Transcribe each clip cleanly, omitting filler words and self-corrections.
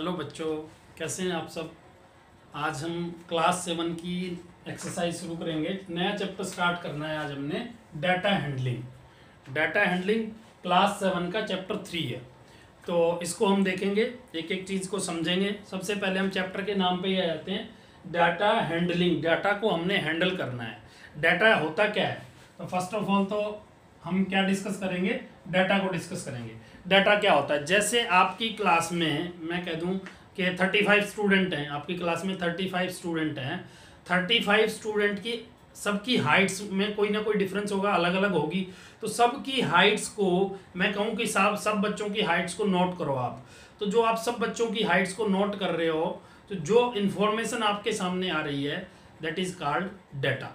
Hello बच्चों, कैसे हैं आप सब। आज हम क्लास 7 की एक्सरसाइज शुरू करेंगे। नया चैप्टर स्टार्ट करना है आज हमने, data handling. Data handling class 7 का चैप्टर 3 है। तो इसको हम देखेंगे, एक एक चीज़ को समझेंगे। सबसे पहले हम चैप्टर के नाम पे ही आ जाते हैं, डाटा हैंडलिंग। डाटा को हमने हैंडल करना है। डाटा होता क्या है, तो फर्स्ट ऑफ ऑल तो हम क्या डिस्कस करेंगे, डाटा को डिस्कस करेंगे। डाटा क्या होता है, जैसे आपकी क्लास में मैं कह दूं कि 35 स्टूडेंट हैं, आपकी क्लास में 35 स्टूडेंट हैं। 35 स्टूडेंट की सबकी हाइट्स में कोई ना कोई डिफरेंस होगा, अलग अलग होगी। तो सबकी हाइट्स को मैं कहूँ कि सब बच्चों की हाइट्स को नोट करो आप। तो जो आप सब बच्चों की हाइट्स को नोट कर रहे हो, तो जो इन्फॉर्मेशन आपके सामने आ रही है दैट इज कॉल्ड डाटा।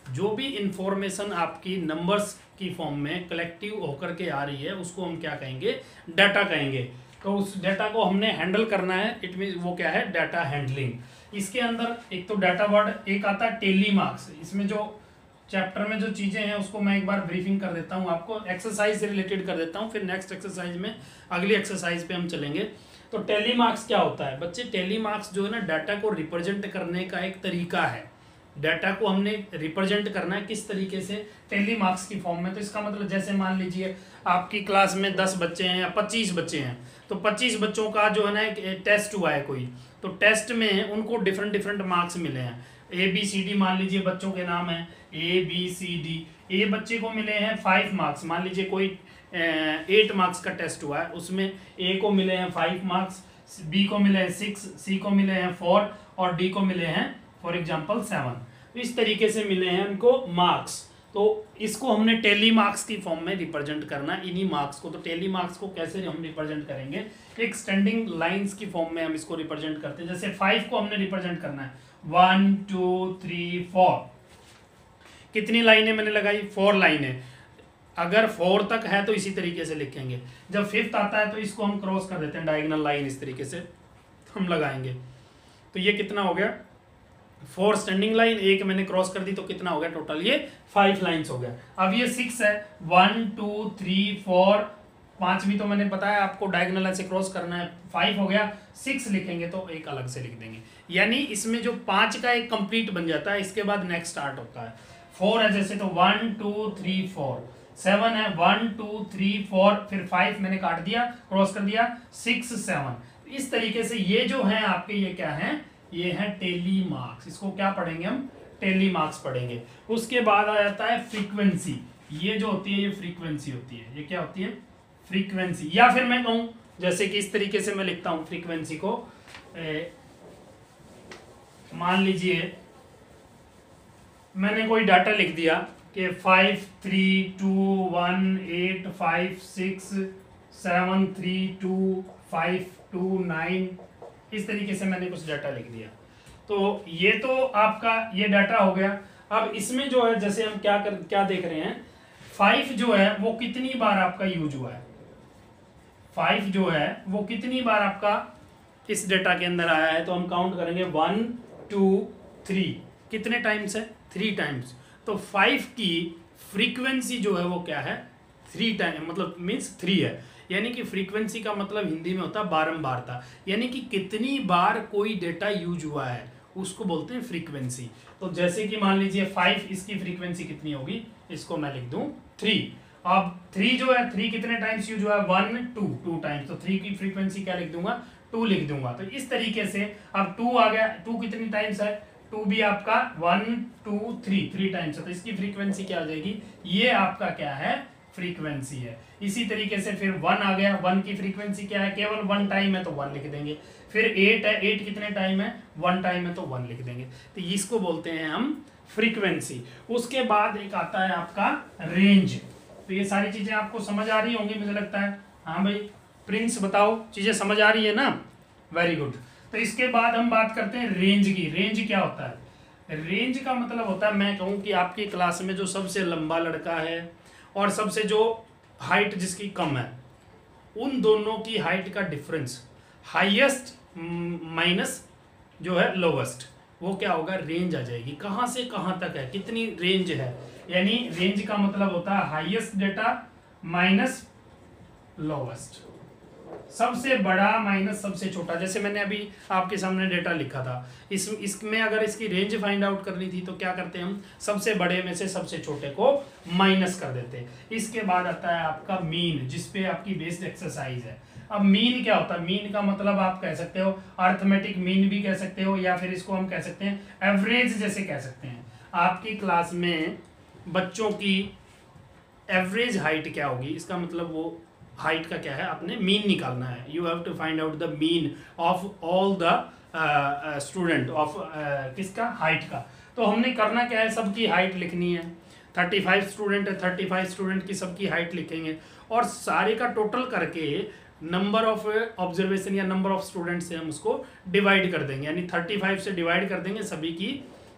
जो भी इंफॉर्मेशन आपकी नंबर्स की फॉर्म में कलेक्टिव होकर के आ रही है उसको हम क्या कहेंगे, डाटा कहेंगे। तो उस डाटा को हमने हैंडल करना है, इट मीन वो क्या है, डाटा हैंडलिंग। इसके अंदर एक तो डाटा वर्ड एक आता है टेली मार्क्स। इसमें जो चैप्टर में जो चीज़ें हैं उसको मैं एक बार ब्रीफिंग कर देता हूँ आपको, एक्सरसाइज से रिलेटेड कर देता हूँ, फिर नेक्स्ट एक्सरसाइज में अगली एक्सरसाइज पे हम चलेंगे। तो टेली मार्क्स क्या होता है बच्चे, टेली मार्क्स जो है ना, डाटा को रिप्रेजेंट करने का एक तरीका है। डाटा को हमने रिप्रेजेंट करना है किस तरीके से, टेली मार्क्स की फॉर्म में। तो इसका मतलब जैसे मान लीजिए आपकी क्लास में 10 बच्चे हैं या 25 बच्चे हैं, तो 25 बच्चों का जो है ना एक टेस्ट हुआ है कोई, तो टेस्ट में उनको डिफरेंट डिफरेंट मार्क्स मिले हैं। ABCD मान लीजिए बच्चों के नाम है ABCD। ए बच्चे को मिले हैं 5 मार्क्स। मान लीजिए कोई 8 मार्क्स का टेस्ट हुआ है, उसमें A को मिले हैं 5 मार्क्स, B को मिले हैं 6, C को मिले हैं 4 और D को मिले हैं फॉर एग्जाम्पल 7। इस तरीके से मिले हैं उनको मार्क्स। तो इसको हमने टेली मार्क्स की फॉर्म में रिप्रेजेंट करना है, इन्हीं मार्क्स को। तो टेली मार्क्स को कैसे हम रिप्रेजेंट करेंगे, एक स्टैंडिंग लाइंस की फॉर्म में हम इसको रिप्रेजेंट करते हैं। जैसे 5 को हमने रिप्रेजेंट करना है 1 2 3 4। कितनी लाइनें मैंने लगाई, 4 लाइनें। अगर 4 तक है तो इसी तरीके से लिखेंगे। जब 5th आता है तो इसको हम क्रॉस कर देते हैं, डायगोनल लाइन इस तरीके से हम लगाएंगे। तो ये कितना हो गया, 4 स्टैंडिंग लाइन, एक मैंने क्रॉस कर दी, तो कितना हो गया टोटल, ये 5 लाइंस हो गया। अब ये 6 है, 1 2 3 4, 5वीं तो मैंने बताया आपको डायगोनल ऐसे क्रॉस करना है। 5 हो गया, 6 लिखेंगे तो एक अलग से लिख देंगे। यानी इसमें जो 5 का एक कंप्लीट बन जाता है, इसके बाद नेक्स्ट स्टार्ट होता है। 4 है जैसे, तो 1 2 3 4। 7 है 1 2 3 4, फिर 5 मैंने काट दिया, क्रॉस कर दिया, 6 7। इस तरीके से ये जो है आपके, ये क्या है, ये है टेली मार्क्स। इसको क्या पढ़ेंगे हम, टेली मार्क्स पढ़ेंगे। उसके बाद आ जाता है फ्रीक्वेंसी। ये जो होती है ये फ्रीक्वेंसी होती है। ये क्या होती है, फ्रीक्वेंसी। या फिर मैं कहूं जैसे कि इस तरीके से मैं लिखता हूं फ्रीक्वेंसी को, मान लीजिए मैंने कोई डाटा लिख दिया कि 5 3 2 1 8 5 6 7 3 2 5 2 9, इस तरीके से मैंने कुछ डाटा लिख दिया। तो ये तो आपका ये डाटा हो गया। अब इसमें जो है जैसे हम क्या देख रहे हैं, 5 जो है वो कितनी बार आपका यूज हुआ है, 5 जो है वो कितनी बार आपका इस डाटा के अंदर आया है। तो हम काउंट करेंगे 1 2 3, कितने टाइम्स है, 3 टाइम्स। तो 5 की फ्रीक्वेंसी जो है वो क्या है, 3 टाइम, मतलब मीन्स 3 है। यानी कि फ्रीक्वेंसी का मतलब हिंदी में होता है बारंबारता, यानी कि कितनी बार कोई डेटा यूज हुआ है उसको बोलते हैं फ्रीक्वेंसी। तो जैसे कि मान लीजिए 5, इसकी फ्रीक्वेंसी कितनी होगी, इसको मैं लिख दूं 3। अब 3 जो है, 3 कितने टाइम्स यूज हुआ है, 1 2 टाइम्स। तो 3 की फ्रीक्वेंसी क्या लिख दूंगा, 2 लिख दूंगा। तो इस तरीके से अब 2 आ गया, 2 कितनी टाइम्स है, 2 भी आपका 1 2 3 टाइम्स है। तो इसकी फ्रीक्वेंसी क्या आ जाएगी, ये आपका क्या है, फ्रीक्वेंसी है। इसी तरीके से फिर 1 आ गया, 1 की फ्रीक्वेंसी क्या है, केवल 1 टाइम है तो 1 लिख देंगे। फिर 8 है, 8 कितने टाइम है, 1 टाइम है तो 1 लिख देंगे। तो इसको बोलते हैं हम फ्रीक्वेंसी। उसके बाद एक आता है आपका रेंज। तो ये सारी चीजें आपको समझ आ रही होंगी मुझे लगता है। हाँ भाई प्रिंस बताओ, चीजें समझ आ रही है ना, वेरी गुड। तो इसके बाद हम बात करते हैं रेंज की। रेंज क्या होता है, रेंज का मतलब होता है, मैं कहूँ कि आपकी क्लास में जो सबसे लंबा लड़का है और सबसे जो हाइट जिसकी कम है, उन दोनों की हाइट का डिफरेंस, हाईएस्ट माइनस जो है लोवेस्ट, वो क्या होगा, रेंज आ जाएगी। कहाँ से कहाँ तक है, कितनी रेंज है। यानी रेंज का मतलब होता है हाईएस्ट डेटा माइनस लोवेस्ट। सबसे बड़ा माइनस सबसे छोटा। जैसे मैंने अभी आपके सामने डेटा लिखा था, इसमें अगर इसकी रेंज फाइंड आउट करनी थी तो क्या करते हैं हम, सबसे बड़े में से सबसे छोटे को माइनस कर देते हैं। इसके बाद आता है आपका मीन, जिसपे आपकी बेस्ड एक्सरसाइज है। अब मीन क्या होता है, मीन का मतलब आप कह सकते हो अर्थमेटिक मीन भी कह सकते हो, या फिर इसको हम कह सकते हैं एवरेज जैसे कह सकते हैं। आपकी क्लास में बच्चों की एवरेज हाइट क्या होगी, इसका मतलब वो हाइट का क्या है, आपने मीन निकालना है। You have to find out the mean of all the student of किसका, हाइट का। तो हमने करना क्या है, सबकी हाइट लिखनी है। 35 स्टूडेंट है, 35 स्टूडेंट की सबकी हाइट लिखेंगे और सारे का टोटल करके नंबर ऑफ ऑब्जर्वेशन या नंबर ऑफ स्टूडेंट से हम उसको डिवाइड कर देंगे, यानी 35 से डिवाइड कर देंगे सभी की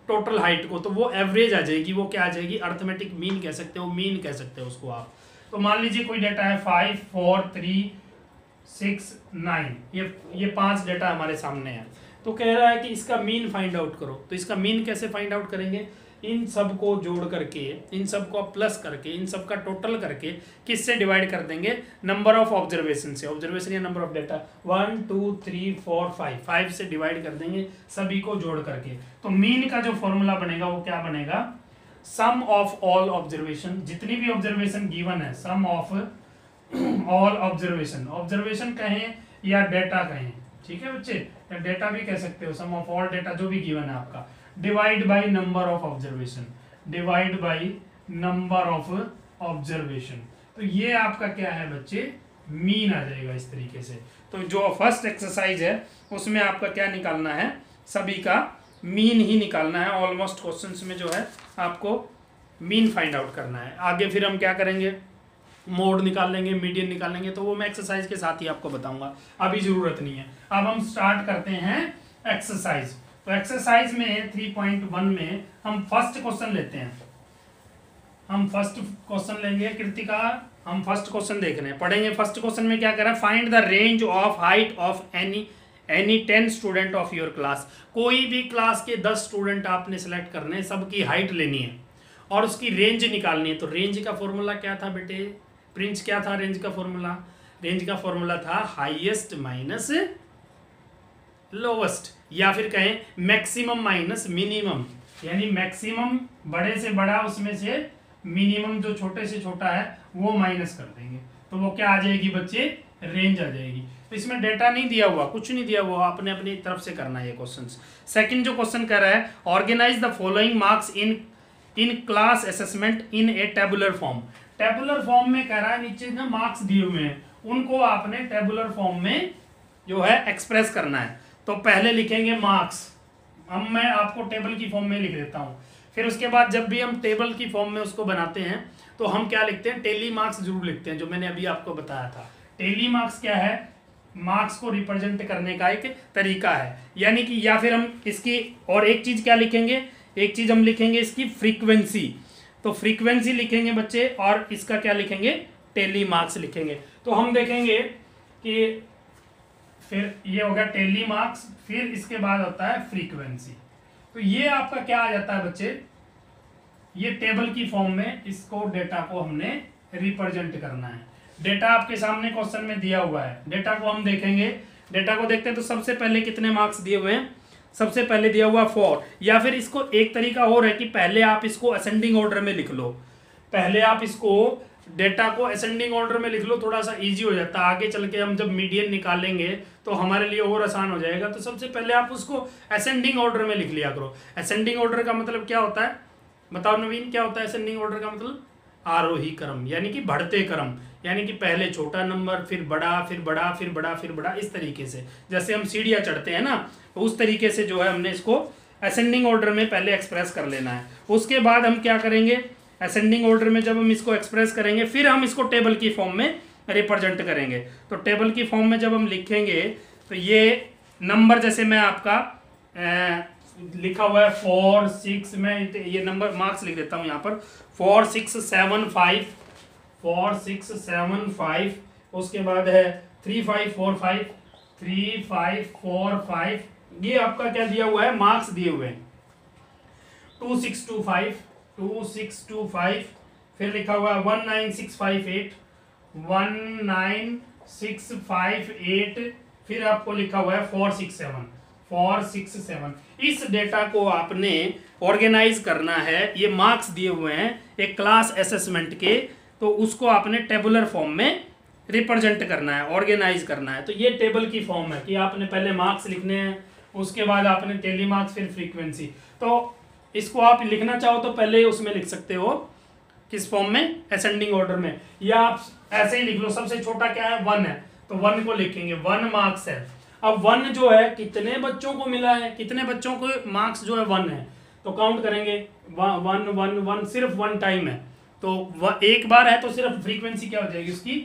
टोटल हाइट को, तो वो एवरेज आ जाएगी। वो क्या आ जाएगी, अर्थमेटिक मीन कह सकते हो, मीन कह सकते हो उसको आप। तो मान लीजिए कोई डेटा है 5 4 3 6 9, ये 5 डेटा हमारे सामने है। तो कह रहा है कि इसका मीन फाइंड आउट करो। तो इसका मीन कैसे फाइंड आउट करेंगे, इन सब को जोड़ करके, इन सब को प्लस करके, इन सब का टोटल करके किससे डिवाइड कर देंगे, नंबर ऑफ ऑब्जर्वेशन से। ऑब्जर्वेशन या नंबर ऑफ डेटा 1 2 3 4 5 से डिवाइड कर देंगे सभी को जोड़ करके। तो मीन का जो फॉर्मूला बनेगा वो क्या बनेगा, सम ऑफ ऑल ऑब्जर्वेशन, जितनी भी ऑब्जर्वेशन गिवन है, सम ऑफ ऑल ऑब्जर्वेशन, ऑब्जर्वेशन कहें या डेटा कहें, ठीक है बच्चे, या डेटा भी कह सकते हो, सम ऑफ ऑल डेटा जो भी गिवन है आपका, divide by number of observation, divide by number of observation. तो ये आपका क्या है बच्चे, मीन आ जाएगा इस तरीके से। तो जो फर्स्ट एक्सरसाइज है उसमें आपका क्या निकालना है, सभी का मीन ही निकालना है। ऑलमोस्ट क्वेश्चंस में जो है आपको मीन फाइंड आउट करना है। आगे फिर हम क्या करेंगे, मोड निकाल लेंगे, मीडियन निकाल लेंगे, तो वो मैं एक्सरसाइज के साथ ही आपको बताऊंगा, अभी जरूरत नहीं है। अब हम स्टार्ट करते हैं एक्सरसाइज। तो एक्सरसाइज में 3.1 में हम फर्स्ट क्वेश्चन लेते हैं। हम फर्स्ट क्वेश्चन लेंगे कृतिका, हम फर्स्ट क्वेश्चन देख रहे हैं, पढ़ेंगे। फर्स्ट क्वेश्चन में क्या करा, find the range of height of any 10 student of your class. कोई भी क्लास के 10 स्टूडेंट आपने सेलेक्ट करने हैं, सबकी हाइट लेनी है और उसकी रेंज निकालनी है। तो रेंज का फॉर्मूला क्या था बेटे, प्रिंस क्या था रेंज का फॉर्मूला, रेंज का फॉर्मूला था हाईएस्ट माइनस लोवेस्ट, या फिर कहें मैक्सिमम माइनस मिनिमम, यानी मैक्सिमम बड़े से बड़ा, उसमें से मिनिमम जो छोटे से छोटा है वो माइनस कर देंगे। तो वो क्या आ जाएगी बच्चे, रेंज आ जाएगी। तो इसमें डेटा नहीं दिया हुआ, कुछ नहीं दिया हुआ, आपने अपनी तरफ से करना है ये क्वेश्चन। सेकंड जो क्वेश्चन कर रहा है, organize the following marks in class assessment in a tabular form. Tabular form में कह रहा है, नीचे ना मार्क्स दिए हुए हैं, उनको आपने टेबुलर फॉर्म में जो है एक्सप्रेस करना है। तो पहले लिखेंगे मार्क्स, अब मैं आपको टेबल की फॉर्म में लिख देता हूँ। फिर उसके बाद जब भी हम टेबल की फॉर्म में उसको बनाते हैं तो हम क्या लिखते हैं, टेली मार्क्स जरूर लिखते हैं, जो मैंने अभी आपको बताया था। टेली मार्क्स क्या है, मार्क्स को रिप्रेजेंट करने का एक तरीका है, यानी कि, या फिर हम इसकी और एक चीज क्या लिखेंगे, एक चीज हम लिखेंगे इसकी फ्रीक्वेंसी। तो फ्रीक्वेंसी लिखेंगे बच्चे, और इसका क्या लिखेंगे, टेली मार्क्स लिखेंगे। तो हम देखेंगे कि फिर ये हो गया टेली मार्क्स, फिर इसके बाद होता है फ्रीक्वेंसी। तो ये आपका क्या आ जाता है बच्चे, ये टेबल की फॉर्म में इसको डेटा को हमने रिप्रेजेंट करना है। डेटा आपके सामने क्वेश्चन में दिया हुआ है, डेटा को हम देखेंगे। डेटा को देखते हैं तो सबसे पहले कितने मार्क्स दिए हुए हैं, सबसे पहले दिया हुआ 4। या फिर इसको एक तरीका और है कि पहले आप इसको असेंडिंग ऑर्डर में लिख लो, पहले आप इसको डेटा को असेंडिंग ऑर्डर में लिख लो, थोड़ा सा इजी हो जाता है। आगे चल के हम जब मीडियन निकालेंगे तो हमारे लिए और आसान हो जाएगा। तो सबसे पहले आप उसको असेंडिंग ऑर्डर में लिख लिया करो। असेंडिंग ऑर्डर का मतलब क्या होता है, बताओ नवीन, क्या होता है असेंडिंग ऑर्डर का मतलब, आरोही क्रम, यानी कि बढ़ते क्रम, यानी कि पहले छोटा नंबर, फिर बड़ा, फिर बड़ा, फिर बड़ा, फिर बड़ा, इस तरीके से जैसे हम सीढ़ियाँ चढ़ते हैं ना, तो उस तरीके से जो है हमने इसको असेंडिंग ऑर्डर में पहले एक्सप्रेस कर लेना है। उसके बाद हम क्या करेंगे, असेंडिंग ऑर्डर में जब हम इसको एक्सप्रेस करेंगे फिर हम इसको टेबल की फॉर्म में रिप्रेजेंट करेंगे। तो टेबल की फॉर्म में जब हम लिखेंगे तो ये नंबर, जैसे मैं आपका लिखा हुआ है 4 6, मैं ये नंबर मार्क्स लिख देता हूँ यहाँ पर 4 6 7 5, 4 6 7 5, उसके बाद है 3 5 4 5, 3 5 4 5, ये आपका क्या दिया हुआ है, मार्क्स दिए हुए हैं। 2 6 2 5, 2 6 2 5, फिर लिखा हुआ है 1 9 6 5 8, 1 9 6 5 8, फिर आपको लिखा हुआ है 4 6 7, 4 6 7। इस डेटा को आपने ऑर्गेनाइज करना है। ये मार्क्स दिए हुए हैं एक क्लास असेसमेंट के, तो उसको आपने टेबुलर फॉर्म में रिप्रेजेंट करना है, ऑर्गेनाइज करना है। तो ये टेबल की फॉर्म है कि आपने पहले मार्क्स लिखने हैं, उसके बाद आपने टेली मार्क्स, फिर फ्रीक्वेंसी। तो इसको आप लिखना चाहो तो पहले उसमें लिख सकते हो, किस फॉर्म में, असेंडिंग ऑर्डर में, या आप ऐसे ही लिख लो। सबसे छोटा क्या है, 1 है, तो 1 को लिखेंगे, 1 मार्क्स है। अब 1 जो है कितने बच्चों को मिला है, कितने बच्चों को मार्क्स जो है 1 है, तो काउंट करेंगे 1 1 1, सिर्फ 1 टाइम है, तो एक बार है तो सिर्फ फ्रीक्वेंसी क्या हो जाएगी उसकी,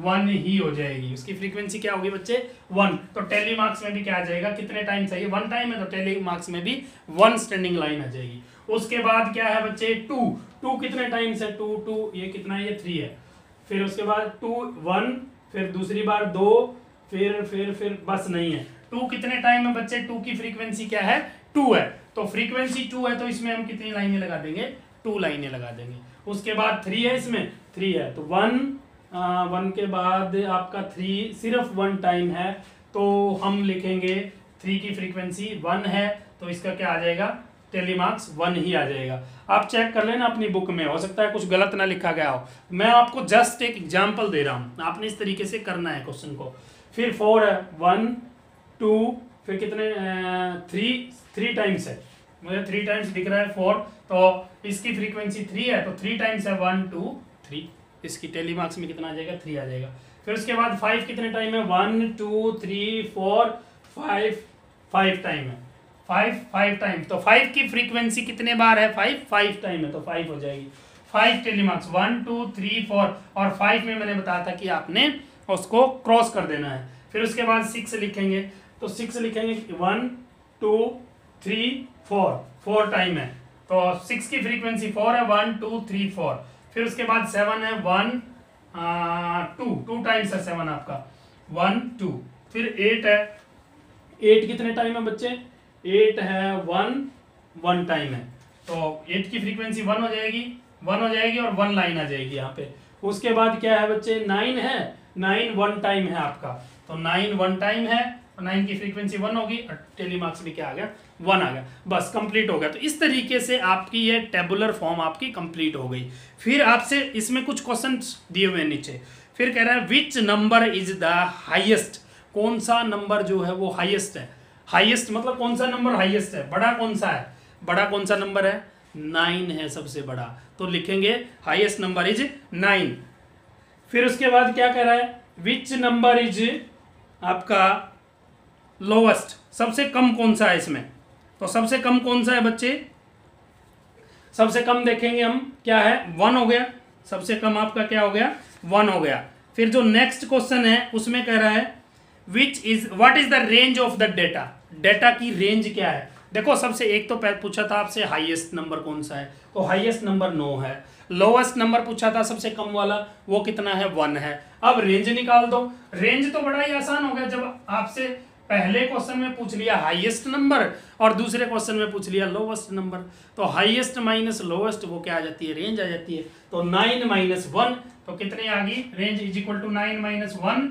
1 ही हो जाएगी। उसकी फ्रीक्वेंसी क्या होगी बच्चे, 1। तो टेली मार्क्स में भी क्या आ जाएगा, कितने टाइम चाहिए, 1 टाइम है, तो टेली मार्क्स में भी 1 स्टैंडिंग लाइन आ जाएगी। उसके बाद क्या है बच्चे, 2 कितने टाइम्स है, 2 ये कितना है, ये 3 है। फिर उसके बाद 2 1, फिर दूसरी बार 2, फिर बस नहीं है। 2 कितने टाइम है बच्चे, 2 की फ्रीक्वेंसी क्या है, 2 है, तो फ्रीक्वेंसी 2 है, तो इसमें हम कितनी लाइनें लगा देंगे, 2 लाइनें लगा देंगे। उसके बाद 3 है, इसमें 3 है, तो 1 के बाद आपका 3 सिर्फ 1 टाइम है, तो हम लिखेंगे 3 की फ्रीक्वेंसी 1 है, तो इसका क्या आ जाएगा, टेली मार्क्स 1 ही आ जाएगा। आप चेक कर लेना अपनी बुक में, हो सकता है कुछ गलत ना लिखा गया हो, मैं आपको जस्ट एक एग्जांपल दे रहा हूं, आपने इस तरीके से करना है क्वेश्चन को। फिर 4 है, 1 2, फिर कितने 3 टाइम्स है, मुझे 3 टाइम्स दिख रहा है 4, तो इसकी फ्रीक्वेंसी 3 है, तो 3 टाइम्स है 1 2 3, इसकी टेली मार्क्स में कितना आ जाएगा, 3 आ जाएगा। फिर उसके बाद 5 कितने टाइम है, 1 2 3 4 5 टाइम है, 5 टाइम, तो 5 की फ्रीक्वेंसी कितने बार है, 5 टाइम है, तो 5 हो जाएगी। 5 टेली मार्क्स 1 2 3 4, और 5 में मैंने बताया था कि आपने उसको क्रॉस कर देना है। फिर उसके बाद 6 लिखेंगे, तो 6 लिखेंगे 1 2 3 4 टाइम है, तो 6 की फ्रीक्वेंसी 4 है, 1 2 3 4। फिर उसके बाद 7 है, 1 2 टाइम्स है 7 आपका, 1 2। फिर 8 है, 8 कितने टाइम है बच्चे, 8 है 1 टाइम है, तो 8 की फ्रीक्वेंसी 1 हो जाएगी, 1 हो जाएगी, और 1 लाइन आ जाएगी यहाँ पे। उसके बाद क्या है बच्चे, 9 है, 9 1 टाइम है आपका, तो 9 1 टाइम है, तो 9 की फ्रीक्वेंसी 1 होगी, और टेली मार्क्स भी क्या आ गया, 1 आ गया, बस कंप्लीट हो गया। तो इस तरीके से आपकी ये टेबुलर फॉर्म आपकी कंप्लीट हो गई। फिर आपसे इसमें कुछ क्वेश्चंस दिए हुए हैं नीचे, फिर कह रहा है which number is the highest, कौन सा नंबर जो है वो हाईएस्ट है। हाईएस्ट मतलब कौन सा नंबर हाईएस्ट है, बड़ा कौन सा है, बड़ा कौन सा नंबर है, 9 है सबसे बड़ा, तो लिखेंगे हाईएस्ट नंबर इज 9। फिर उसके बाद क्या कह रहा है, विच नंबर इज आपका लोवेस्ट, सबसे कम कौन सा है इसमें, तो सबसे कम कौन सा है बच्चे, सबसे कम देखेंगे हम, क्या है, 1 हो गया, सबसे कम आपका क्या हो गया, 1 हो गया। फिर जो नेक्स्ट क्वेश्चन है उसमें कह रहा है what is the range of the data, data की रेंज क्या है। देखो सबसे एक तो पूछा था आपसे हाईएस्ट नंबर कौन सा है, तो हाईएस्ट नंबर 9 है। लोवेस्ट नंबर पूछा था सबसे कम वाला, वो कितना है, 1 है। अब रेंज निकाल दो, रेंज तो बड़ा ही आसान हो गया, जब आपसे पहले क्वेश्चन में पूछ लिया हाईएस्ट नंबर और दूसरे क्वेश्चन में पूछ लिया लोवेस्ट नंबर, तो हाईएस्ट माइनस लोवेस्ट वो क्या आ जाती है, रेंज आ जाती है। तो 9 - 1, तो कितने आ गई, range is equal to 9 - 1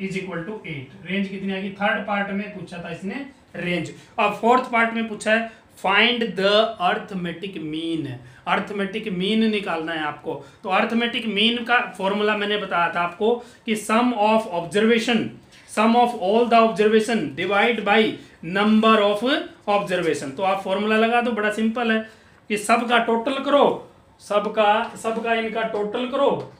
is equal to 8। Range कितनी आ गई, थर्ड पार्ट में पूछा था इसने रेंज। और फोर्थ पार्ट में पूछा है find the arithmetic mean, arithmetic mean निकालना है आपको। तो अर्थमेटिक मीन का फॉर्मूला मैंने बताया था आपको कि sum of observation, sum of all the observation divide by number of observation. तो आप फॉर्मूला लगा दो, बड़ा सिंपल है कि सबका टोटल करो, सबका इनका टोटल करो,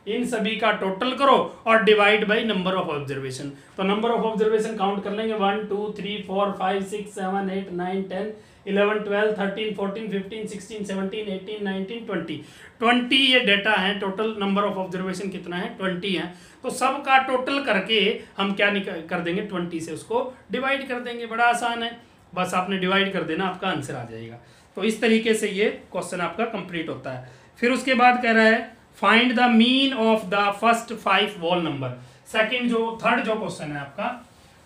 इन सभी का टोटल करो और divide by number of observation. तो नंबर ऑफ ऑब्जर्वेशन काउंट कर लेंगे 1 2 3 4 5 6 7 8 9 10 11 12 13 14 15 16 17 18 19 20 ये डेटा है। टोटल नंबर ऑफ ऑब्जर्वेशन कितना है, 20 है। तो सबका टोटल करके हम क्या कर देंगे, 20 से उसको डिवाइड कर देंगे। बड़ा आसान है, बस आपने डिवाइड कर देना, आपका आंसर आ जाएगा। तो इस तरीके से ये क्वेश्चन आपका कंप्लीट होता है। फिर उसके बाद कह रहा है find the mean of the first 5 wall number. Third जो क्वेश्चन है आपका,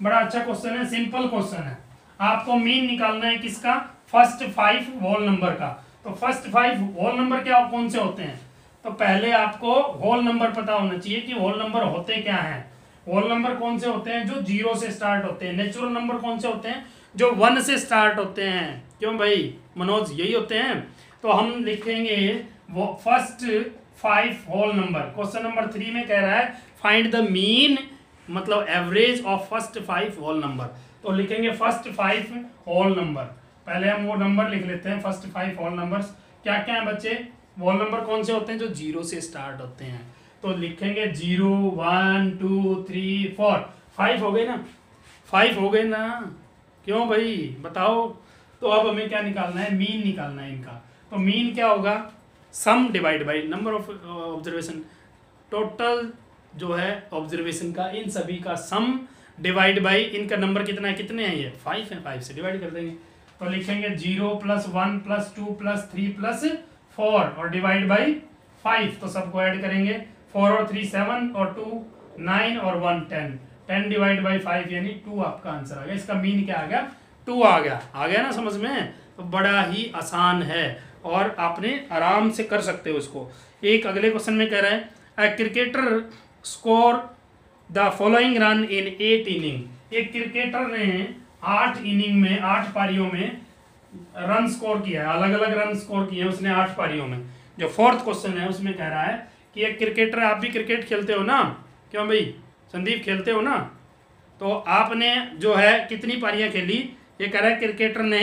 बड़ा अच्छा क्वेश्चन है, सिंपल क्वेश्चन है। आपको मीन निकालना है किसका, फर्स्ट 5 वॉल नंबर का। तो फर्स्ट 5 वॉल नंबर क्या कौन से होते हैं, तो पहले आपको होल नंबर पता होना चाहिए कि होल नंबर होते क्या हैं। होल नंबर कौन से होते हैं? जो 0 से स्टार्ट होते हैं। नेचुरल नंबर कौन से होते हैं? जो 1 से स्टार्ट होते हैं। क्यों भाई मनोज, यही होते हैं। तो हम लिखेंगे वो first 5 whole number. Question number 3 में कह रहा है फाइंड द मीन, मतलब average of first 5 whole number. तो लिखेंगे फर्स्ट 5 होल नंबर। पहले हम वो नंबर लिख लेते हैं, फर्स्ट 5 होल नंबर्स क्या क्या है बच्चे? होल नंबर कौन से होते हैं? जो 0 से स्टार्ट होते हैं। तो लिखेंगे 0 1 2 3 4 5 हो गए ना? 5 हो गए ना? क्यों भाई बताओ। तो अब हमें क्या निकालना है? मीन निकालना है इनका। तो मीन क्या होगा? Sum divide by number of observation. Total जो है ऑब्जर्वेशन का, इन सभी का सम डिवाइड बाई इनका नंबर कितना है? कितने हैं ये? 5 है। 5 से डिवाइड कर देंगे। तो लिखेंगे 0 + 1 + 2 + 3 + 4 और डिवाइड बाई 5। तो सबको ऐड करेंगे। 4 और 3 7 और 2 9 और 1 10। 10 डिवाइड बाई 5 यानी 2 आपका आंसर आ गया। इसका मीन क्या आ गया? 2 आ गया। आ गया ना समझ में? तो बड़ा ही आसान है और आपने आराम से कर सकते हो इसको। एक अगले क्वेश्चन में कह रहा है a cricketer score the following run in 8 inning. एक क्रिकेटर ने 8 इनिंग में, 8 पारियों में रन स्कोर किया है। अलग अलग रन स्कोर किए हैं उसने 8 पारियों में। जो 4th क्वेश्चन है उसमें कह रहा है कि एक क्रिकेटर, आप भी क्रिकेट खेलते हो ना? क्यों भाई संदीप खेलते हो ना? तो आपने जो है कितनी पारियां खेली? ये कह रहा है क्रिकेटर ने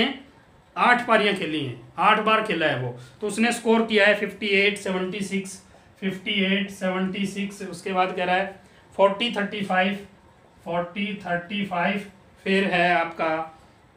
8 पारियां खेली हैं, 8 बार खेला है वो। तो उसने स्कोर किया है 58 76 58 76। उसके बाद कह रहा है 40 35 40 35, फिर है आपका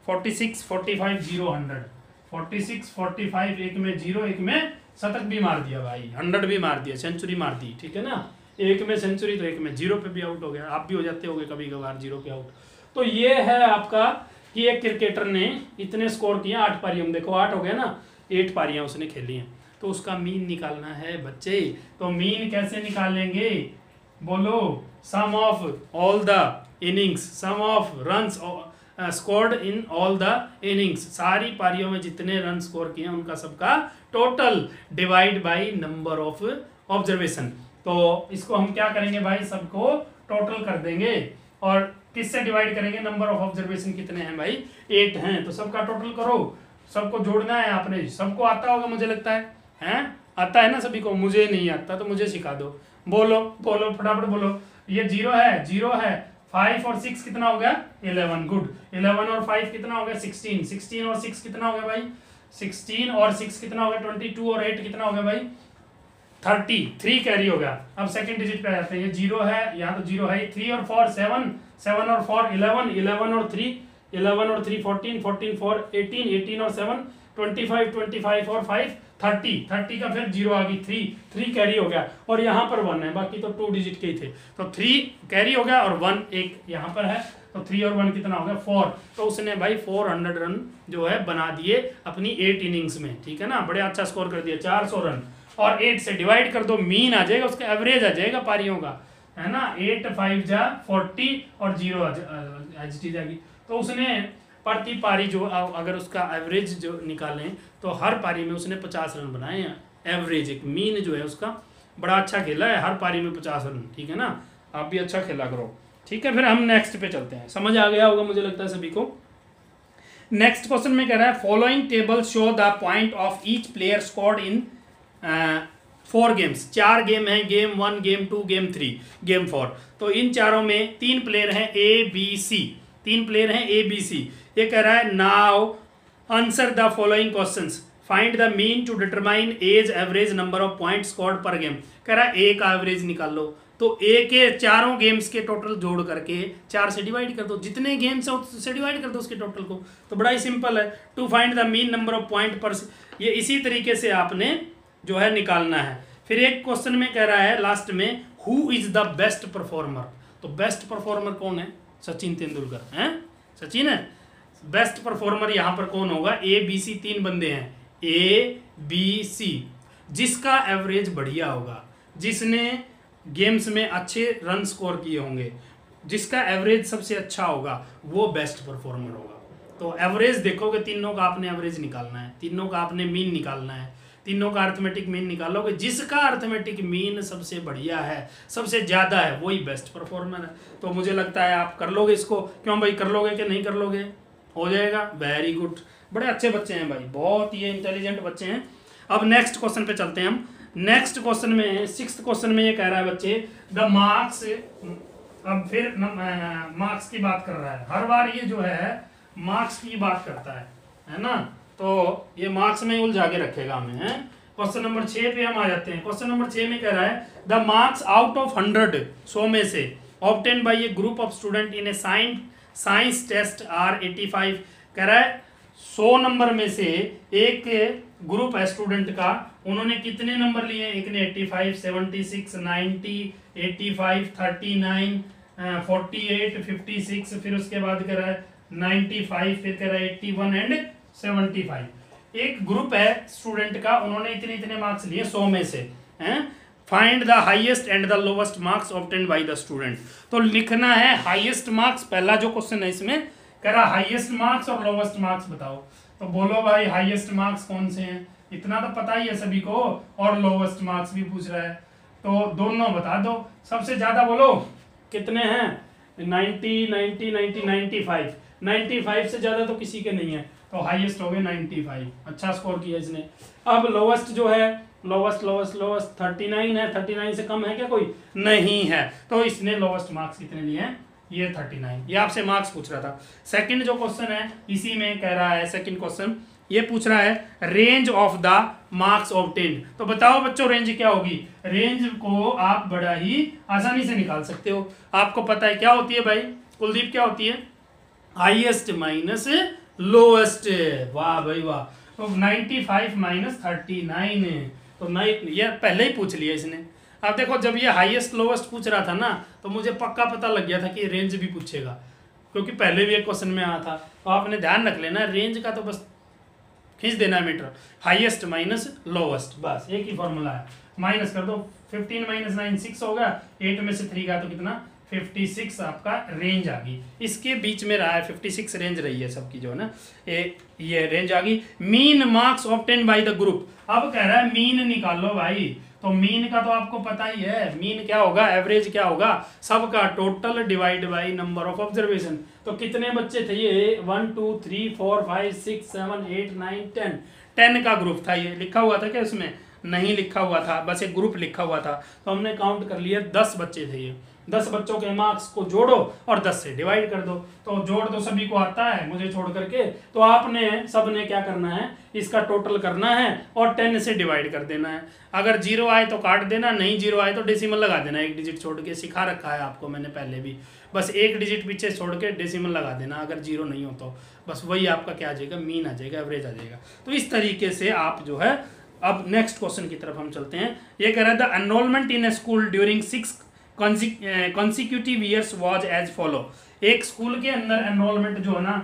46 45 0 100। 46 45, एक में 0, एक में शतक भी मार दिया भाई, 100 भी मार दिया, सेंचुरी मार दी। ठीक है ना? एक में सेंचुरी तो एक में 0 पे भी आउट हो गया। आप भी हो जाते होगे कभी कभार 0 पे आउट। तो ये है आपका कि एक क्रिकेटर ने इतने स्कोर किए 8 पारियों में। देखो 8 हो गया ना? 8 पारियां उसने खेली हैं। तो उसका मीन निकालना है बच्चे। तो मीन कैसे निकालेंगे? बोलो। Sum of all the innings, sum of runs scored in all the innings. सारी पारियों में जितने रन स्कोर किए उनका सबका total divide by number of observation. तो इसको हम क्या करेंगे भाई? सबको टोटल कर देंगे और किससे डिवाइड करेंगे? नंबर ऑफ ऑब्जर्वेशन कितने हैं भाई? 8 हैं। तो सबका टोटल करो, सबको जोड़ना है आपने। सबको आता होगा मुझे लगता है, हैं? आता है ना सभी को? मुझे नहीं आता तो मुझे सिखा दो। बोलो बोलो फटाफट बोलो। ये 0 है, 0 है। 5 और 6 कितना हो गया? 11। गुड। 11 और 5 कितना हो गया? 16। 16 और 6 कितना हो गया भाई? 16 और 6 कितना हो गया? 22 और 8 कितना हो गया भाई? 30। 3 कैरी हो गया। अब सेकंड डिजिट पे आ जाते हैं। ये 0 है, यहाँ तो 0 है। 3 और 4 7, 7 और 4 11, 11 और 3 11 और 3 14, 14 4 18, 18 और 7 25, 25 और 5 30, 30 का फिर 0 आ गई। 3 कैरी हो गया और यहाँ पर 1 है, बाकी तो 2 डिजिट के ही थे। तो 3 कैरी हो गया और 1 एक यहाँ पर है। तो 3 और 1 कितना हो गया? 4। तो उसने भाई 400 रन जो है बना दिए अपनी 8 इनिंग्स में। ठीक है ना? बड़े अच्छा स्कोर कर दिया, 400 रन। और 8 से डिवाइड कर दो, मीन आ जाएगा, उसका एवरेज आ जाएगा पारियों का, है ना? 8 5 जा 40 और 0 जाएगी। तो उसने प्रति पारी जो अगर उसका एवरेज जो निकालें तो हर पारी में उसने 50 रन बनाए हैं। एवरेज एक मीन जो है उसका बड़ा अच्छा खेला है, हर पारी में 50 रन। ठीक है ना? आप भी अच्छा खेला करो। ठीक है, फिर हम नेक्स्ट पे चलते हैं। समझ आ गया होगा मुझे लगता है सभी को। नेक्स्ट क्वेश्चन में कह रहा है following table show the point of each player scored in 4 games. 4 game हैं, गेम 1, गेम 2, गेम 3, गेम 4। तो इन चारों में 3 प्लेयर हैं A B C। 3 प्लेयर हैं A B C। ये कह रहा है now answer the following questions, find the mean to determine as average number of point scored per game. कह रहा है A का एवरेज निकाल लो। तो A के चारों गेम्स के टोटल जोड़ करके 4 से डिवाइड कर दो, जितने गेम्स हैं उससे डिवाइड कर दो उसके टोटल को। तो बड़ा ही सिंपल है। To find the mean number of point per, ये इसी तरीके से आपने जो है निकालना है। फिर एक क्वेश्चन में कह रहा है लास्ट में who is the best performer. तो बेस्ट परफॉर्मर कौन है? सचिन तेंदुलकर हैं। सचिन है बेस्ट परफॉर्मर। यहाँ पर कौन होगा? A B C 3 बंदे हैं, A B C। जिसका एवरेज बढ़िया होगा, जिसने गेम्स में अच्छे रन स्कोर किए होंगे, जिसका एवरेज सबसे अच्छा होगा, वो बेस्ट परफॉर्मर होगा। तो एवरेज देखोगे, तीनों का आपने एवरेज निकालना है, तीनों का आपने मीन निकालना है। तीनों का अर्थमेटिक मीन निकालोगे, जिसका अर्थमेटिक मीन सबसे बढ़िया है, सबसे ज़्यादा है, वही बेस्ट परफॉर्मर है। तो मुझे लगता है आप कर लोगे इसको। क्यों भाई, कर लोगे कि नहीं कर लोगे? हो जाएगा, वेरी गुड, बड़े अच्छे बच्चे हैं भाई, बहुत ये इंटेलिजेंट बच्चे हैं। अब नेक्स्ट क्वेश्चन पे चलते हैं हम। नेक्स्ट क्वेश्चन में 6th क्वेश्चन में ये कह रहा है बच्चे, द मार्क्स, अब फिर मार्क्स की बात कर रहा है, हर बार ये जो है मार्क्स की बात करता है ना, तो ये मार्क्स में उलझा के रखेगा हमें। क्वेश्चन नंबर 6 पे हम आ जाते हैं। क्वेश्चन नंबर 6 में कह रहा है, द मार्क्स आउट ऑफ 100, 100 में से, obtain by a group of student in a science test are 85। कह रहा है 100 नंबर में से एक ग्रुप है स्टूडेंट का, उन्होंने कितने नंबर लिए? एक ने 85, 76, 90, 85, 39, 48, 56, फिर उसके बाद कह रहा है 95, फिर कह रहा है 81 एंड 75। एक ग्रुप है स्टूडेंट का, उन्होंने इतने इतने मार्क्स लिए 100 में से। Find the highest and the lowest marks obtained by the student. तो लिखना है हाईएस्ट मार्क्स, पहला जो क्वेश्चन है इसमें कह रहा हाईएस्ट मार्क्स और लोवेस्ट मार्क्स बताओ। तो बोलो भाई हाईएस्ट मार्क्स कौन से हैं, इतना तो पता ही है सभी को, और लोवेस्ट मार्क्स भी पूछ रहा है, तो दोनों बता दो। सबसे ज्यादा बोलो कितने हैं? 90, 90, 90, 95। 95 से ज्यादा तो किसी के नहीं है, तो हाईएस्ट हो गए 95, अच्छा स्कोर किया इसने। अब लोवेस्ट जो है, लोवेस्ट 39 है, 39 से कम है क्या कोई? नहीं है, तो इसने लोवेस्ट मार्क्स कितने लिए हैं? ये 39। ये आपसे मार्क्स पूछ रहा था। सेकंड जो क्वेश्चन है इसी में कह रहा है, सेकंड क्वेश्चन ये पूछ रहा है range of the marks obtained. तो बताओ बच्चों रेंज क्या होगी? रेंज को आप बड़ा ही आसानी से निकाल सकते हो, आपको पता है क्या होती है भाई कुलदीप, क्या होती है? Highest minus lowest. वाह भाई वाह, तो 95 माइनस 39, तो ये पहले ही पूछ लिया इसने। अब देखो जब ये हाईएस्ट लोवेस्ट पूछ रहा था ना, तो मुझे पक्का पता लग गया था कि रेंज भी पूछेगा, क्योंकि पहले भी एक क्वेश्चन में आया था। तो आपने ध्यान रख लेना, रेंज का तो बस खींच देना है मीटर, हाईएस्ट माइनस लोवेस्ट, बस एक ही फॉर्मूला है। माइनस कर दो, 15 माइनस 9 6 होगा, 8 में से 3 का तो कितना? 56 आपका रेंज आ गई। इसके बीच में रहा है 56 रेंज रही है सबकी जो है ना, ये रेंज आ गई। Mean marks obtain by the group. अब कह रहा है मीन निकालो भाई, तो मीन का तो आपको पता ही है, मीन क्या होगा? एवरेज क्या होगा? सबका total divide by number of observation. तो कितने बच्चे थे ये? 1 2 3 4 5 6 7 8 9 10, 10 का ग्रुप था। ये लिखा हुआ था क्या उसमें? नहीं लिखा हुआ था, बस एक ग्रुप लिखा हुआ था। तो हमने काउंट कर लिया 10 बच्चे थे ये। 10 बच्चों के मार्क्स को जोड़ो और 10 से डिवाइड कर दो। तो जोड़ दो, सभी को आता है मुझे छोड़ करके, तो आपने सबने क्या करना है? इसका टोटल करना है और 10 से डिवाइड कर देना है। अगर 0 आए तो काट देना, नहीं 0 आए तो डेसिमल लगा देना, एक डिजिट छोड़ के। सिखा रखा है आपको मैंने पहले भी, बस एक डिजिट पीछे छोड़ के डेसिमल लगा देना। अगर 0 नहीं हो तो बस वही आपका क्या आ जाएगा? मीन आ जाएगा, एवरेज आ जाएगा। तो इस तरीके से आप जो है, अब नेक्स्ट क्वेश्चन की तरफ हम चलते हैं। ये कह रहा है the enrolment in A school during 6 consecutive years was as follow। एक स्कूल के अंदर एनरोलमेंट जो है ना,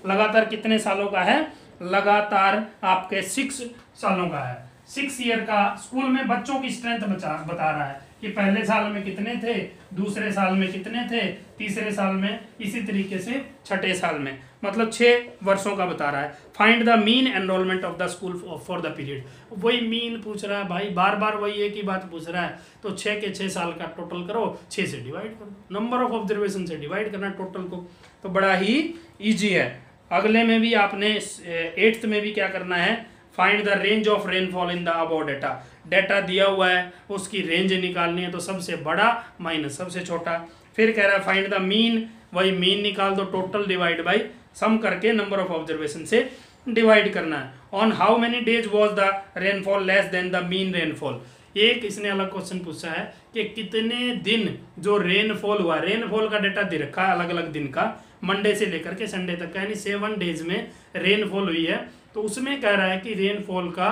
लगातार कितने सालों का है? लगातार आपके 6 सालों का है। 6 ईयर का स्कूल में बच्चों की स्ट्रेंथ बता रहा है कि पहले साल में कितने थे, दूसरे साल में कितने थे, तीसरे साल में, इसी तरीके से छठे साल में, मतलब 6 वर्षों का बता रहा है। Find the mean enrolment of the school for the period. वही मीन पूछ रहा है भाई, बार बार वही एक ही बात पूछ रहा है। तो 6 के 6 साल का टोटल करो, 6 से डिवाइड करो, नंबर ऑफ ऑब्जर्वेशन से डिवाइड करना टोटल को, तो बड़ा ही ईजी है। अगले में भी आपने 8th में भी क्या करना है? Find the range of rainfall in the above data. Data दिया हुआ है, उसकी रेंज निकालनी है, तो सबसे बड़ा माइनस सबसे छोटा। फिर कह रहा है फाइंड द मीन, वही मीन निकाल दो, टोटल डिवाइड बाई सम करके नंबर ऑफ ऑब्जर्वेशन से डिवाइड करना है। On how many days was the rainfall less than the mean rainfall. एक इसने अलग क्वेश्चन पूछा है कि कितने दिन जो रेनफॉल हुआ, रेनफॉल का डेटा दे रखा है अलग अलग दिन का, मंडे से लेकर के संडे तक का, यानी 7 डेज में रेनफॉल हुई है। तो उसमें कह रहा है कि रेनफॉल का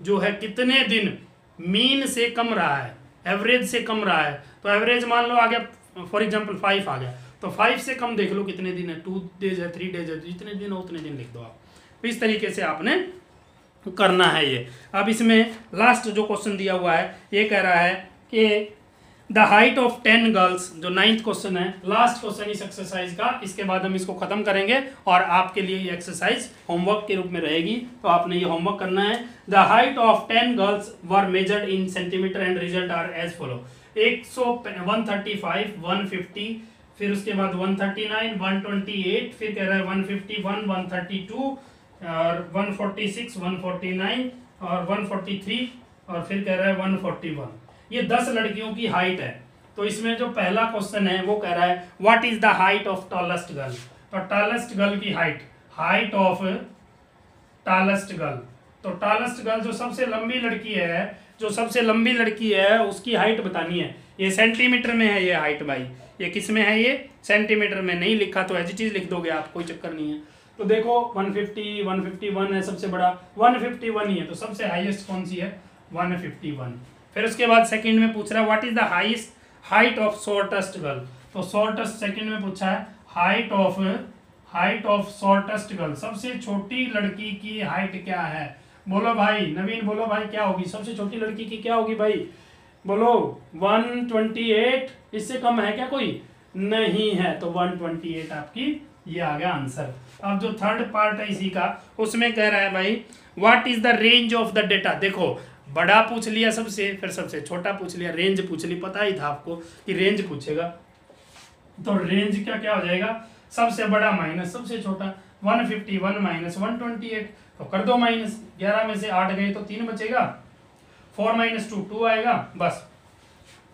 जो है कितने दिन मीन से कम रहा है, एवरेज से कम रहा है। तो एवरेज मान लो आ गया, फॉर एग्जांपल 5 आ गया, तो 5 से कम देख लो कितने दिन है, 2 डेज है, 3 डेज है, जितने दिन हो उतने दिन लिख दो आप। तो इस तरीके से आपने करना है ये। अब इसमें लास्ट जो क्वेश्चन दिया हुआ है, ये कह रहा है कि द हाइट ऑफ 10 गर्ल्स, जो 9th क्वेश्चन है, लास्ट क्वेश्चन इस एक्सरसाइज का। इसके बाद हम इसको खत्म करेंगे और आपके लिए ये एक्सरसाइज होमवर्क के रूप में रहेगी, तो आपने ये होमवर्क करना है। The height of 10 girls were measured in centimetre and result are as follow. 135, 150, फिर उसके बाद 139, 128, फिर कह रहा है 151, 132 और 146, 149 और 143 और फिर कह रहा है 141। ये 10 लड़कियों की हाइट है। तो इसमें जो पहला क्वेश्चन है वो कह रहा है what is the height of tallest girl. तो टॉलेस्ट गर्ल की हाइट ऑफ टॉलेस्ट गर्ल, तो टॉलेस्ट गर्ल जो सबसे लंबी लड़की है, जो सबसे लंबी लड़की है उसकी हाइट बतानी है। ये सेंटीमीटर में है ये हाइट भाई, ये किस में है, ये सेंटीमीटर में। नहीं लिखा तो एज इट इज लिख दोगे आप, कोई चक्कर नहीं है। तो देखो 150, 151 है सबसे बड़ा, 151 ही है, तो सबसे हाईएस्ट कौन सी है, 151। फिर उसके बाद सेकंड में पूछ रहा है what is the height of shortest girl. तो शॉर्टेस्ट सेकंड में पूछा है हाइट ऑफ शॉर्टेस्ट गर्ल, सबसे छोटी लड़की की हाइट क्या है। बोलो भाई, नवीन बोलो भाई, क्या होगी सबसे छोटी लड़की की, क्या होगी भाई, बोलो। 128, इससे कम है क्या कोई, नहीं है, तो 128 आपकी ये आ गया आंसर। अब जो थर्ड पार्ट है इसी का, उसमें कह रहा है भाई what is the range of the data. देखो बड़ा पूछ लिया सबसे, फिर सबसे छोटा पूछ लिया, रेंज पूछ ली, पता ही था आपको कि रेंज पूछेगा। तो रेंज क्या क्या हो जाएगा, सबसे बड़ा माइनस सबसे छोटा, 151 माइनस 128, तो कर दो माइनस, 11 में से 8 गए तो 3 बचेगा, 4 माइनस 2 2 आएगा, बस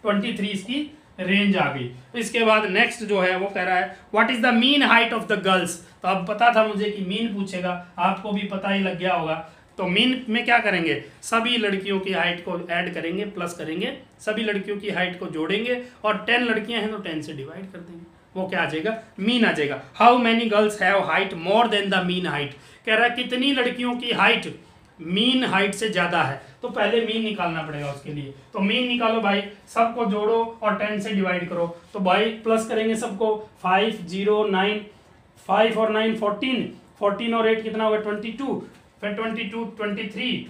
23 इसकी रेंज आ गई। इसके बाद नेक्स्ट जो है वो कह रहा है what is the mean height of the girls. तो अब पता था मुझे कि मीन पूछेगा, आपको भी पता ही लग गया होगा। तो मीन में क्या करेंगे, सभी लड़कियों की हाइट को ऐड करेंगे, प्लस करेंगे, सभी लड़कियों की हाइट को जोड़ेंगे और 10 लड़कियां हैं तो 10 से डिवाइड कर देंगे, वो क्या आ जाएगा, मीन आ जाएगा। How many girls have height more than the mean height. कह रहा है कितनी लड़कियों की हाइट मीन हाइट से ज्यादा है, तो पहले मीन निकालना पड़ेगा उसके लिए। तो मीन निकालो भाई, सबको जोड़ो और 10 से डिवाइड करो। तो भाई प्लस करेंगे सबको, 5 0 9, 5 और 9 14, 14 और 8 कितना होगा 22, फिर 22 23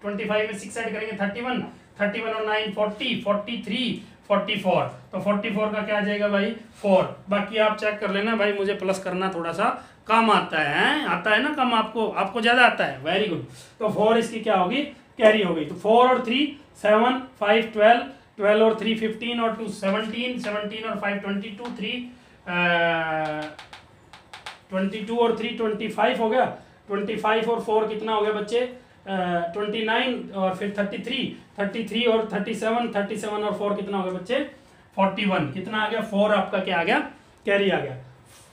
25 में 6 ऐड करेंगे 31, 31 और 9 40, 43 44, तो 44 का क्या आ जाएगा भाई 4। बाकी आप चेक कर लेना भाई, मुझे प्लस करना थोड़ा सा कम आता है, आता है ना कम, आपको ज्यादा आता है, वेरी गुड। तो 4 इसकी क्या होगी, कैरी हो गई। तो 4 और 3 7, 5 12, 12 और 3 15 और 2 17, 17 और 5 22, 3 22 और 3 25 हो गया, 25 और 4 कितना हो गया बच्चे 29 और फिर 33 और 37, 37 और 4 कितना हो गया बच्चे 41, कितना आ गया 4 आपका क्या आ गया, कैरी आ गया।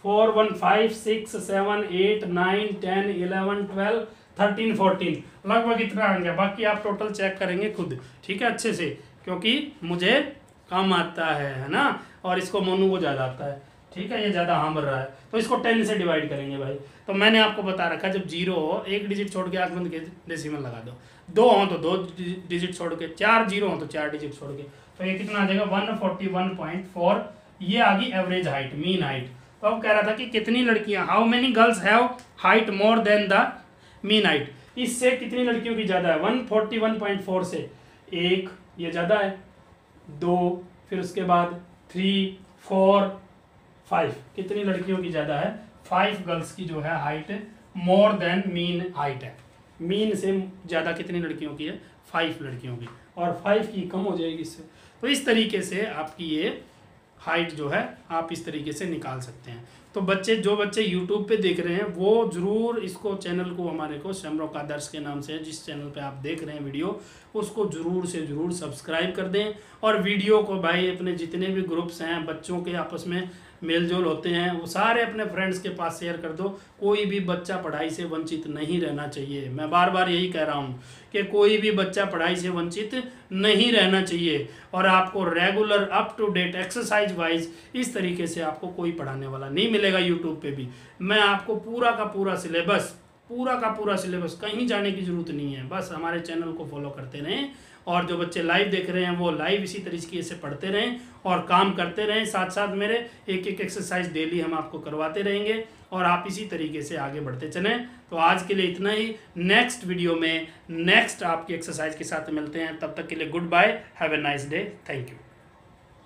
4 1 5 6 7 8 9 10 11 12 13 14 लगभग इतना आ गया। बाकी आप टोटल चेक करेंगे खुद, ठीक है, अच्छे से, क्योंकि मुझे कम आता है ना, और इसको मोनू को ज़्यादा आता है, ठीक है, ये ज़्यादा हाँ भर रहा है, तो इसको 10 से डिवाइड करेंगे भाई। तो मैंने आपको बता रखा जब 0 हो, एक डिजिट छोड़ के आंख बंद के डेसिमल लगा दो, 2 हो तो 2 डिजिट छोड़ के, 4 0 हो तो 4 डिजिट छोड़ के, तो ये कितना आ जाएगा 141.4, ये आ गई एवरेज हाइट, मीन हाइट। तो अब कह रहा था कि कितनी लड़कियां, how many girls have height more than the mean height, इससे कितनी लड़कियों की ज़्यादा है 141.4 से 1 ये ज़्यादा है, 2 फिर उसके बाद 3 4 5 कितनी लड़कियों की ज़्यादा है 5 गर्ल्स की जो है height more than mean height है, मीन से ज़्यादा कितनी लड़कियों की है 5 लड़कियों की, और 5 की कम हो जाएगी इससे। तो इस तरीके से आपकी ये हाइट जो है आप इस तरीके से निकाल सकते हैं। तो बच्चे जो बच्चे YouTube पे देख रहे हैं वो ज़रूर इसको चैनल को हमारे को शमरोक आदर्श के नाम से जिस चैनल पे आप देख रहे हैं वीडियो, उसको ज़रूर से ज़रूर सब्सक्राइब कर दें, और वीडियो को भाई अपने जितने भी ग्रुप्स हैं बच्चों के आपस में मेलजोल होते हैं वो सारे अपने फ्रेंड्स के पास शेयर कर दो। कोई भी बच्चा पढ़ाई से वंचित नहीं रहना चाहिए, मैं बार बार यही कह रहा हूँ कि कोई भी बच्चा पढ़ाई से वंचित नहीं रहना चाहिए, और आपको regular up to date exercise wise इस तरीके से आपको कोई पढ़ाने वाला नहीं मिलेगा यूट्यूब पे भी। मैं आपको पूरा का पूरा सिलेबस पूरा का पूरा सिलेबस, कहीं जाने की ज़रूरत नहीं है, बस हमारे चैनल को फॉलो करते रहें। और जो बच्चे लाइव देख रहे हैं वो लाइव इसी तरीके से पढ़ते रहें और काम करते रहें साथ साथ मेरे। एक एक एक्सरसाइज डेली हम आपको करवाते रहेंगे और आप इसी तरीके से आगे बढ़ते चलें। तो आज के लिए इतना ही, नेक्स्ट वीडियो में नेक्स्ट आपकी एक्सरसाइज के साथ मिलते हैं। तब तक के लिए goodbye, have a nice day, thank you.